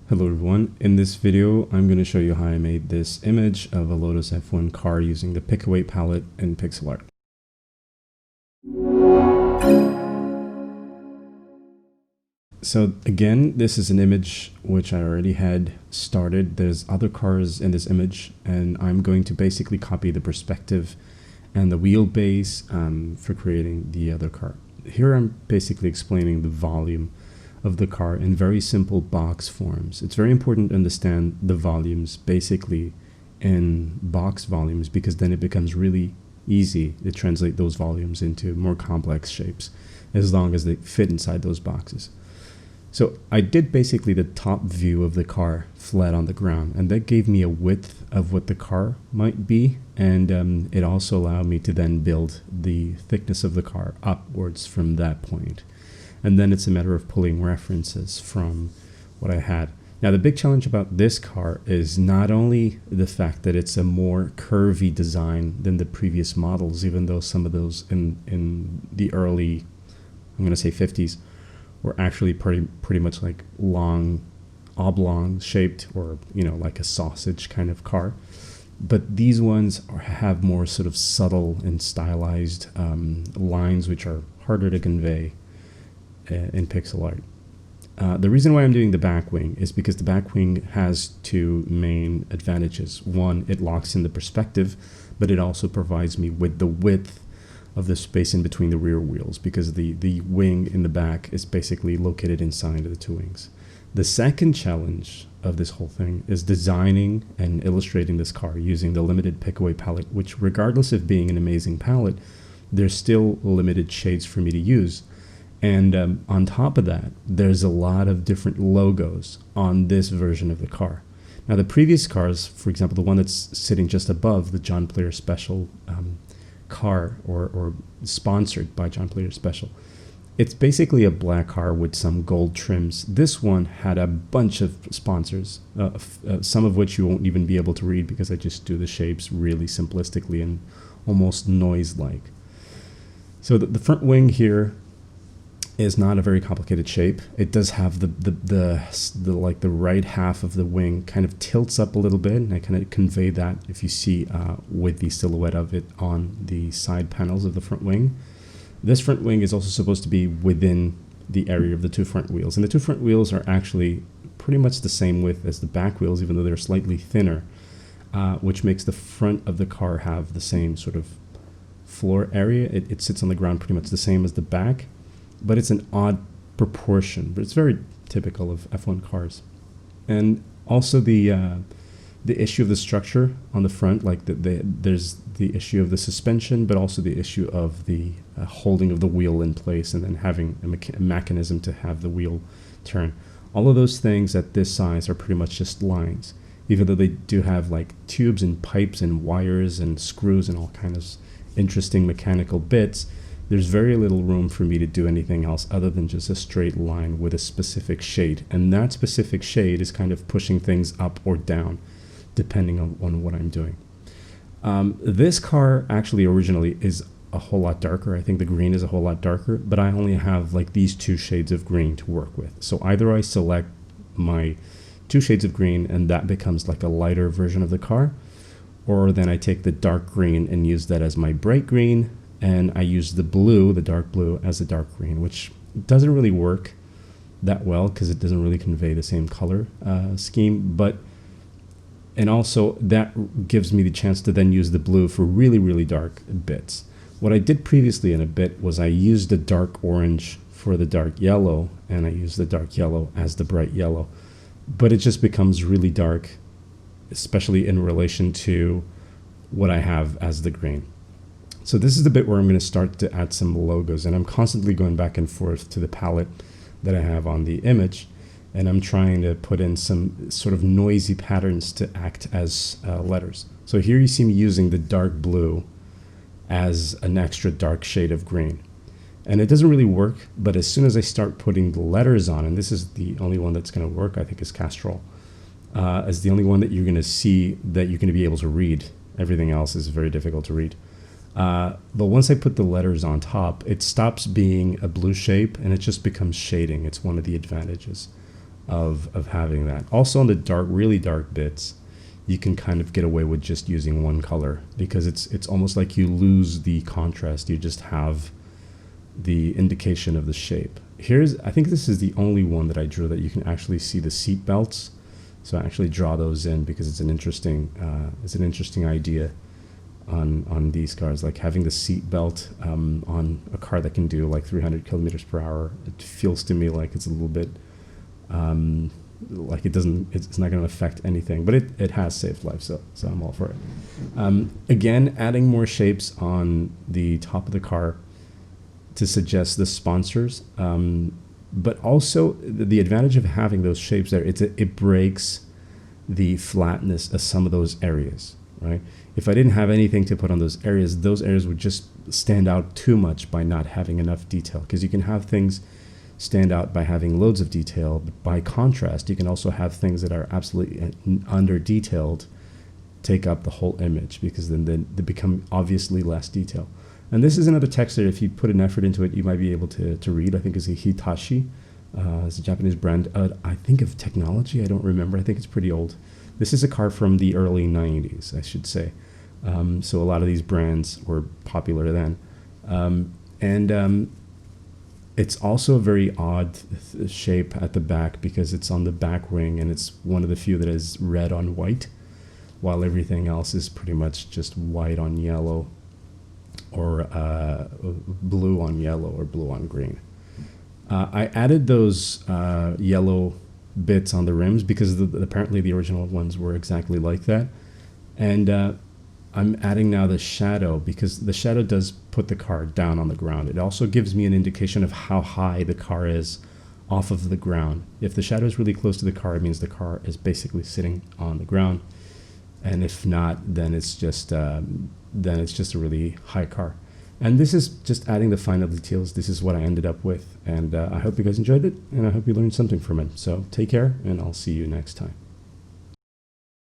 Hello everyone, in this video I'm going to show you how I made this image of a Lotus F1 car using the pick away palette in Pixelart. So again, this is an image which I already had started. There's other cars in this image and I'm going to basically copy the perspective and the wheelbase for creating the other car. Here I'm basically explaining the volume of the car in very simple box forms. It's very important to understand the volumes basically in box volumes, because then it becomes really easy to translate those volumes into more complex shapes as long as they fit inside those boxes. So I did basically the top view of the car flat on the ground, and that gave me a width of what the car might be, and it also allowed me to then build the thickness of the car upwards from that point. And then it's a matter of pulling references from what I had. Now, the big challenge about this car is not only the fact that it's a more curvy design than the previous models, even though some of those in the early, I'm going to say 50s, were actually pretty much like long, oblong shaped, or, you know, like a sausage kind of car. But these ones have more sort of subtle and stylized lines, which are harder to convey in Pixelart. The reason why I'm doing the back wing is because the back wing has two main advantages. One, it locks in the perspective, but it also provides me with the width of the space in between the rear wheels, because the wing in the back is basically located inside of the two wings. The second challenge of this whole thing is designing and illustrating this car using the limited pick away palette, which, regardless of being an amazing palette, there's still limited shades for me to use. And on top of that, there's a lot of different logos on this version of the car. Now, the previous cars, for example, the one that's sitting just above the John Player Special car, or sponsored by John Player Special, it's basically a black car with some gold trims. This one had a bunch of sponsors, some of which you won't even be able to read because I just do the shapes really simplistically and almost noise-like. So the front wing here is not a very complicated shape. It does have the right half of the wing kind of tilts up a little bit, and I kind of convey that if you see with the silhouette of it on the side panels of the front wing. This front wing is also supposed to be within the area of the two front wheels, and the two front wheels are actually pretty much the same width as the back wheels, even though they're slightly thinner, which makes the front of the car have the same sort of floor area. It sits on the ground pretty much the same as the back, but it's an odd proportion, but it's very typical of F1 cars. And also the issue of the structure on the front, like there's the issue of the suspension, but also the issue of the holding of the wheel in place, and then having a mechanism to have the wheel turn. All of those things at this size are pretty much just lines, even though they do have like tubes and pipes and wires and screws and all kinds of interesting mechanical bits. There's very little room for me to do anything else other than just a straight line with a specific shade. And that specific shade is kind of pushing things up or down, depending on what I'm doing. This car actually originally is a whole lot darker. I think the green is a whole lot darker, but I only have like these two shades of green to work with. So either I select my two shades of green and that becomes like a lighter version of the car, or then I take the dark green and use that as my bright green, and I use the blue, the dark blue, as a dark green, which doesn't really work that well because it doesn't really convey the same color scheme. And also that gives me the chance to then use the blue for really, really dark bits. What I did previously in a bit was I used the dark orange for the dark yellow, and I used the dark yellow as the bright yellow. But it just becomes really dark, especially in relation to what I have as the green. So this is the bit where I'm going to start to add some logos, and I'm constantly going back and forth to the palette that I have on the image, and I'm trying to put in some sort of noisy patterns to act as letters. So here you see me using the dark blue as an extra dark shade of green. And it doesn't really work, but as soon as I start putting the letters on, and this is the only one that's going to work, I think, is Castrol, as the only one that you're going to see that you're going to be able to read. Everything else is very difficult to read. But once I put the letters on top, it stops being a blue shape and it just becomes shading. It's one of the advantages of having that. Also on the dark, really dark bits, you can kind of get away with just using one color because it's almost like you lose the contrast. You just have the indication of the shape. I think this is the only one that I drew that you can actually see the seat belts. So I actually draw those in because it's an interesting idea on these cars, like having the seat belt on a car that can do like 300 kilometers per hour. It feels to me like it's a little bit like it's not going to affect anything, but it has saved life, so I'm all for it. Again, adding more shapes on the top of the car to suggest the sponsors, but also the advantage of having those shapes there, it breaks the flatness of some of those areas, right? If I didn't have anything to put on those areas would just stand out too much by not having enough detail, because you can have things stand out by having loads of detail, but by contrast, you can also have things that are absolutely under detailed take up the whole image, because then they become obviously less detail. And this is another text that if you put an effort into it, you might be able to read. I think it's a Hitachi. It's a Japanese brand. I think of technology. I don't remember. I think it's pretty old. This is a car from the early 90s, I should say. So a lot of these brands were popular then. It's also a very odd shape at the back because it's on the back wing, and it's one of the few that is red on white, while everything else is pretty much just white on yellow, or blue on yellow, or blue on green. I added those yellow bits on the rims because apparently the original ones were exactly like that. And I'm adding now the shadow because the shadow does put the car down on the ground. It also gives me an indication of how high the car is off of the ground. If the shadow is really close to the car, it means the car is basically sitting on the ground. And if not, then it's just a really high car. And this is just adding the final details. This is what I ended up with. And I hope you guys enjoyed it, and I hope you learned something from it. So take care, and I'll see you next time.